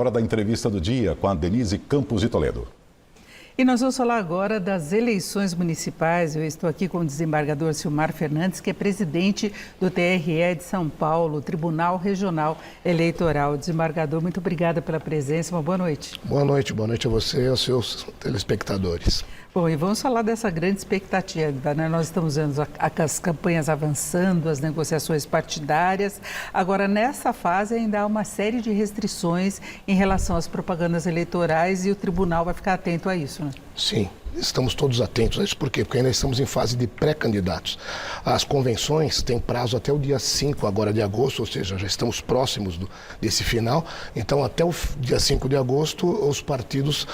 Hora da entrevista do dia com a Denise Campos de Toledo. E nós vamos falar agora das eleições municipais. Eu estou aqui com o desembargador Silmar Fernandes, que é presidente do TRE de São Paulo, Tribunal Regional Eleitoral. Desembargador, muito obrigada pela presença. Uma boa noite. Boa noite a você e aos seus telespectadores. Bom, e vamos falar dessa grande expectativa, né? Nós estamos vendo as campanhas avançando, as negociações partidárias. Agora, nessa fase, ainda há uma série de restrições em relação às propagandas eleitorais e o tribunal vai ficar atento a isso, né? Sim, estamos todos atentos a isso. Por quê? Porque ainda estamos em fase de pré-candidatos. As convenções têm prazo até o dia 5 agora de agosto, ou seja, já estamos próximos desse final. Então, até o dia 5 de agosto, os partidos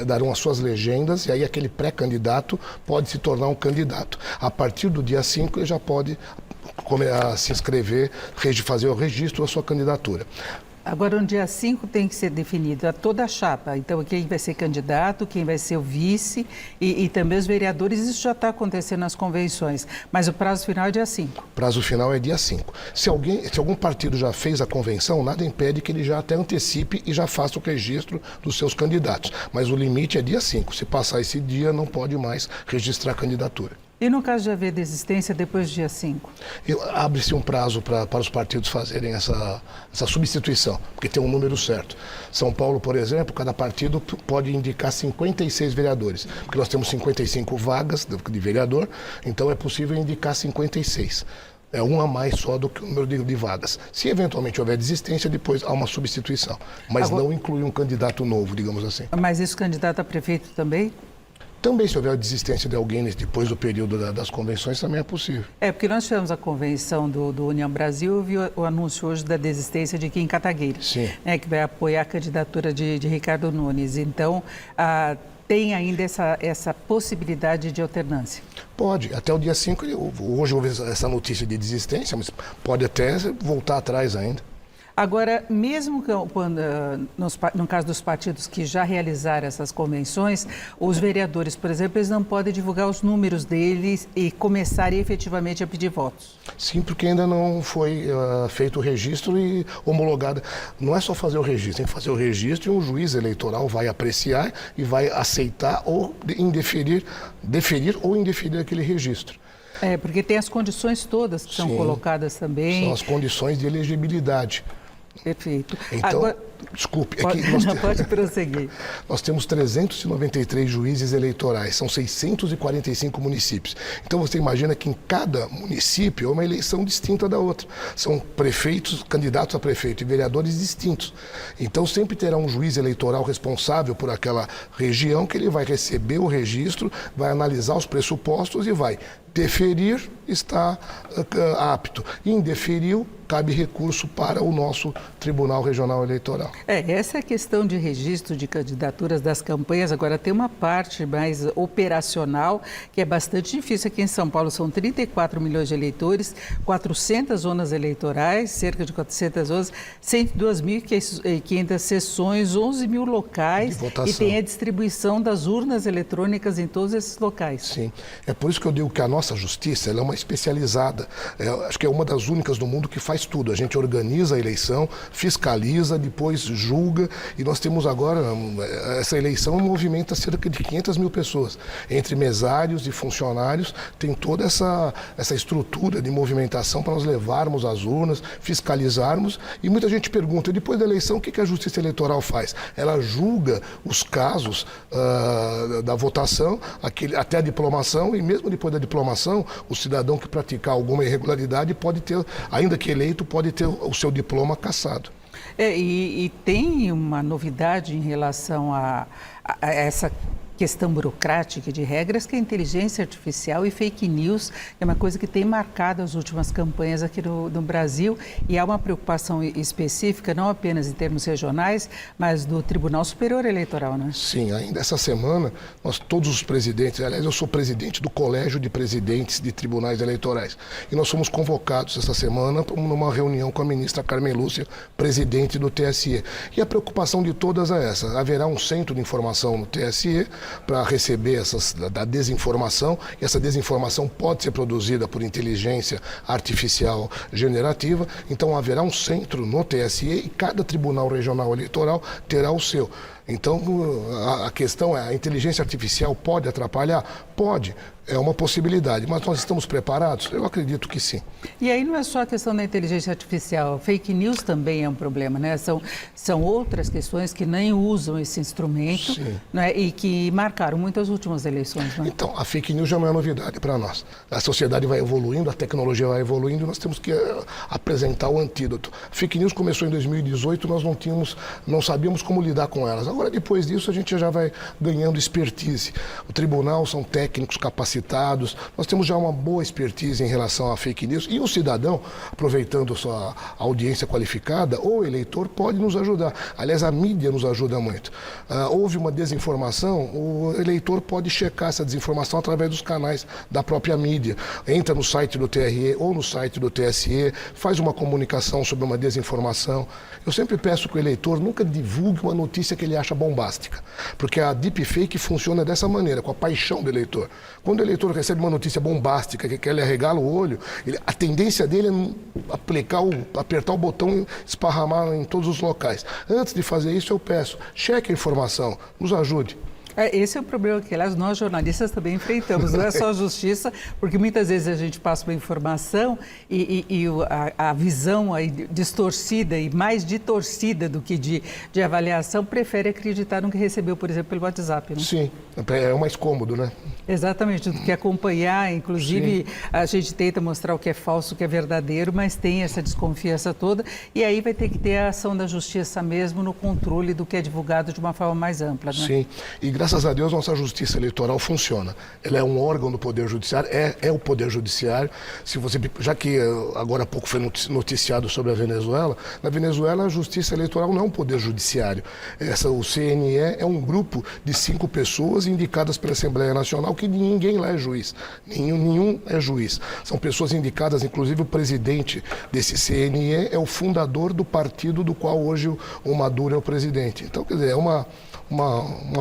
darão as suas legendas e aí aquele pré-candidato pode se tornar um candidato. A partir do dia 5, ele já pode se inscrever, fazer o registro da sua candidatura. Agora, no dia 5 tem que ser definido a toda a chapa. Então, quem vai ser candidato, quem vai ser o vice e também os vereadores. Isso já está acontecendo nas convenções. Mas o prazo final é dia 5. O prazo final é dia 5. Se algum partido já fez a convenção, nada impede que ele já até antecipe e já faça o registro dos seus candidatos. Mas o limite é dia 5. Se passar esse dia, não pode mais registrar a candidatura. E no caso de haver desistência depois do dia 5? Abre-se um prazo para os partidos fazerem essa substituição, porque tem um número certo. São Paulo, por exemplo, cada partido pode indicar 56 vereadores, porque nós temos 55 vagas de vereador, então é possível indicar 56. É um a mais só do que o número de vagas. Se eventualmente houver desistência, depois há uma substituição. Mas agora, não inclui um candidato novo, digamos assim. Mas isso candidato a prefeito também? Também, se houver a desistência de alguém depois do período das convenções, também é possível. Porque nós tivemos a convenção do União Brasil, eu vi o anúncio hoje da desistência de Kim Kataguiri, que vai apoiar a candidatura de Ricardo Nunes. Então, tem ainda essa possibilidade de alternância? Pode. Até o dia 5, hoje houve essa notícia de desistência, mas pode até voltar atrás ainda. Agora, mesmo quando, no caso dos partidos que já realizaram essas convenções, os vereadores, por exemplo, eles não podem divulgar os números deles e começarem efetivamente a pedir votos? Sim, porque ainda não foi feito o registro e homologado. Não é só fazer o registro, tem que fazer o registro e um juiz eleitoral vai apreciar e vai aceitar ou deferir ou indeferir aquele registro. Porque tem as condições todas que são colocadas também. São as condições de elegibilidade. Perfeito. Então, agora, desculpe, pode prosseguir. Nós temos 393 juízes eleitorais, são 645 municípios. Então você imagina que em cada município é uma eleição distinta da outra. São prefeitos, candidatos a prefeito e vereadores distintos. Então sempre terá um juiz eleitoral responsável por aquela região que ele vai receber o registro, vai analisar os pressupostos e vai deferir, está apto. Indeferiu, cabe recurso para o nosso Tribunal Regional Eleitoral. Essa é a questão de registro de candidaturas das campanhas. Agora, tem uma parte mais operacional que é bastante difícil. Aqui em São Paulo são 34 milhões de eleitores, 400 zonas eleitorais, cerca de 400 zonas, 102.500 sessões, 11 mil locais e tem a distribuição das urnas eletrônicas em todos esses locais. Sim, é por isso que eu digo que a nossa justiça ela é uma especializada. Acho que é uma das únicas do mundo que faz tudo. A gente organiza a eleição, fiscaliza, depois julga e nós temos agora, essa eleição movimenta cerca de 500 mil pessoas. Entre mesários e funcionários tem toda essa estrutura de movimentação para nós levarmos as urnas, fiscalizarmos e muita gente pergunta, depois da eleição o que a Justiça Eleitoral faz? Ela julga os da votação, até a diplomação e mesmo depois da diplomação, o cidadão que praticar alguma irregularidade pode ter, ainda que eleito, pode ter o seu diploma cassado. E tem uma novidade em relação a essa questão burocrática de regras, que é a inteligência artificial e fake news, é uma coisa que tem marcado as últimas campanhas aqui no Brasil e há uma preocupação específica, não apenas em termos regionais, mas do Tribunal Superior Eleitoral, né? Sim, ainda essa semana, todos os presidentes, aliás, eu sou presidente do Colégio de Presidentes de Tribunais Eleitorais, e nós fomos convocados essa semana numa reunião com a ministra Carmen Lúcia, presidente do TSE. E a preocupação de todas é essa, haverá um centro de informação no TSE, para receber da desinformação, e essa desinformação pode ser produzida por inteligência artificial generativa. Então haverá um centro no TSE e cada Tribunal Regional Eleitoral terá o seu. Então, a questão é, a inteligência artificial pode atrapalhar? Pode, é uma possibilidade, mas nós estamos preparados? Eu acredito que sim. E aí não é só a questão da inteligência artificial, fake news também é um problema, né? São outras questões que nem usam esse instrumento, né? E que marcaram muitas últimas eleições. Né? Então, a fake news já não é novidade para nós. A sociedade vai evoluindo, a tecnologia vai evoluindo, nós temos que apresentar o antídoto. A fake news começou em 2018, nós não sabíamos como lidar com elas. Agora, depois disso, a gente já vai ganhando expertise. O tribunal são técnicos capacitados, nós temos já uma boa expertise em relação à fake news. E o cidadão, aproveitando sua audiência qualificada, o eleitor pode nos ajudar. Aliás, a mídia nos ajuda muito. Houve uma desinformação, o eleitor pode checar essa desinformação através dos canais da própria mídia. Entra no site do TRE ou no site do TSE, faz uma comunicação sobre uma desinformação. Eu sempre peço que o eleitor nunca divulgue uma notícia que ele acha bombástica, porque a deepfake funciona dessa maneira, com a paixão do eleitor. Quando o eleitor recebe uma notícia bombástica, que ele arregala o olho, a tendência dele é apertar o botão e esparramar em todos os locais. Antes de fazer isso, eu peço, cheque a informação, nos ajude. Esse é o problema que, aliás, nós jornalistas também enfrentamos. Não é só a justiça, porque muitas vezes a gente passa uma informação e a visão aí distorcida e mais de torcida do que de avaliação prefere acreditar no que recebeu, por exemplo, pelo WhatsApp. Né? Sim, é mais cômodo, né? Exatamente, do que acompanhar. Inclusive, a gente tenta mostrar o que é falso, o que é verdadeiro, mas tem essa desconfiança toda. E aí vai ter que ter a ação da justiça mesmo no controle do que é divulgado de uma forma mais ampla. Né? Sim, e graças a Deus nossa justiça eleitoral funciona. Ela é um órgão do Poder Judiciário, é o Poder Judiciário. Já que agora há pouco foi noticiado sobre a Venezuela, na Venezuela a justiça eleitoral não é um Poder Judiciário. O CNE é um grupo de 5 pessoas indicadas pela Assembleia Nacional, que ninguém lá é juiz, nenhum é juiz. São pessoas indicadas, inclusive o presidente desse CNE é o fundador do partido do qual hoje o Maduro é o presidente. Então, quer dizer, é uma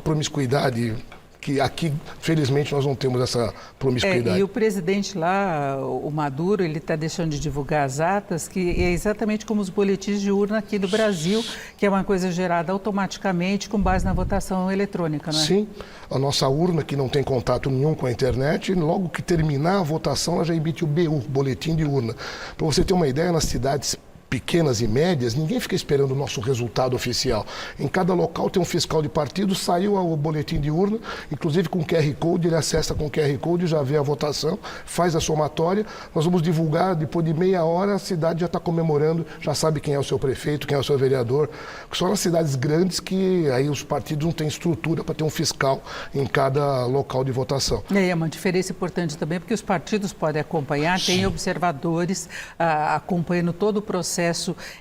promiscuidade que aqui, felizmente, nós não temos essa promiscuidade. E o presidente lá, o Maduro, ele está deixando de divulgar as atas, que é exatamente como os boletins de urna aqui do Brasil, que é uma coisa gerada automaticamente com base na votação eletrônica, não é? Sim, a nossa urna, que não tem contato nenhum com a internet, logo que terminar a votação, ela já emite o BU, Boletim de Urna. Para você ter uma ideia, nas cidades pequenas e médias, ninguém fica esperando o nosso resultado oficial. Em cada local tem um fiscal de partido, saiu o boletim de urna, inclusive com QR Code, ele acessa com QR Code, já vê a votação, faz a somatória. Nós vamos divulgar, depois de meia hora, a cidade já está comemorando, já sabe quem é o seu prefeito, quem é o seu vereador. Só nas cidades grandes que aí os partidos não têm estrutura para ter um fiscal em cada local de votação. É uma diferença importante também, porque os partidos podem acompanhar, tem observadores acompanhando todo o processo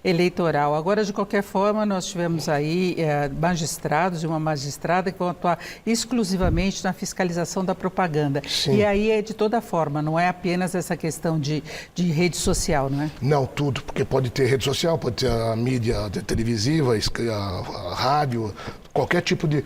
eleitoral. Agora, de qualquer forma, nós tivemos aí magistrados e uma magistrada que vão atuar exclusivamente na fiscalização da propaganda. Sim. E aí é de toda forma, não é apenas essa questão de rede social, não é? Não, tudo, porque pode ter rede social, pode ter a mídia televisiva, a rádio, qualquer tipo de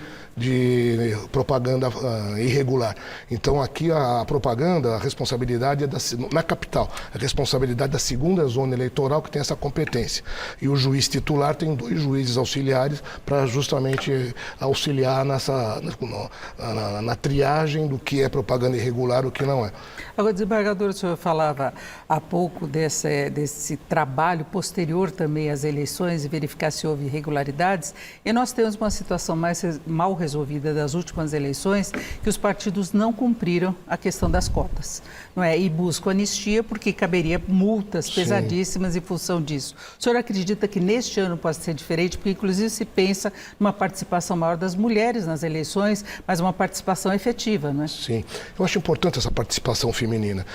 propaganda irregular. Então aqui a propaganda, a responsabilidade é na capital, a responsabilidade da segunda zona eleitoral que tem essa competência. E o juiz titular tem 2 juízes auxiliares para justamente auxiliar na triagem do que é propaganda irregular e o que não é. Agora, desembargador, o senhor falava há pouco desse trabalho posterior também às eleições e verificar se houve irregularidades, e nós temos uma situação mal resolvida das últimas eleições, que os partidos não cumpriram a questão das cotas, não é? E buscam anistia porque caberia multas pesadíssimas em função disso. O senhor acredita que neste ano pode ser diferente? Porque inclusive se pensa numa participação maior das mulheres nas eleições, mas uma participação efetiva, não é? Sim, eu acho importante essa participação feminina.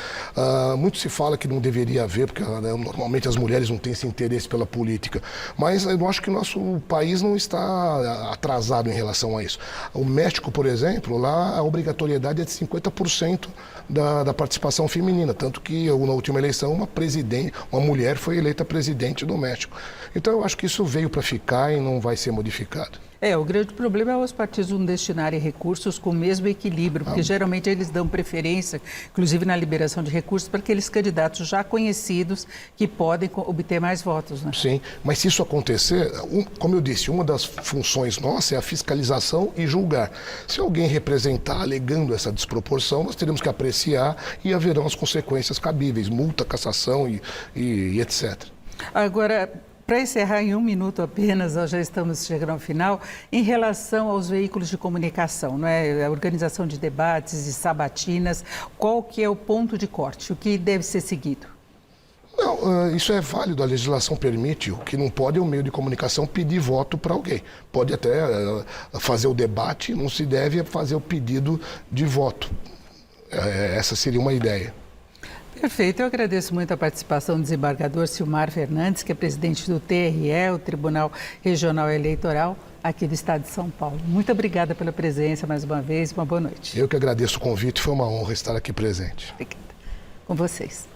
Muito se fala que não deveria haver, porque normalmente as mulheres não têm esse interesse pela política, mas eu acho que o nosso país não está atrasado em relação a isso. O México, por exemplo, lá a obrigatoriedade é de 50% da participação feminina, tanto que na última eleição uma mulher foi eleita presidente residente do México. Então eu acho que isso veio para ficar e não vai ser modificado. O grande problema é os partidos não destinarem recursos com o mesmo equilíbrio, porque geralmente eles dão preferência, inclusive na liberação de recursos, para aqueles candidatos já conhecidos que podem obter mais votos, né? Sim, mas se isso acontecer, como eu disse, uma das funções nossas é a fiscalização e julgar. Se alguém representar alegando essa desproporção, nós teremos que apreciar e haverão as consequências cabíveis, multa, cassação e etc. Agora, para encerrar em 1 minuto apenas, nós já estamos chegando ao final, em relação aos veículos de comunicação, não é? A organização de debates e sabatinas, qual que é o ponto de corte? O que deve ser seguido? Não, isso é válido, a legislação permite. O que não pode é o meio de comunicação pedir voto para alguém. Pode até fazer o debate, não se deve fazer o pedido de voto. Essa seria uma ideia. Perfeito, eu agradeço muito a participação do desembargador Silmar Fernandes, que é presidente do TRE, o Tribunal Regional Eleitoral, aqui do Estado de São Paulo. Muito obrigada pela presença mais uma vez, uma boa noite. Eu que agradeço o convite, foi uma honra estar aqui presente. Obrigada. Com vocês.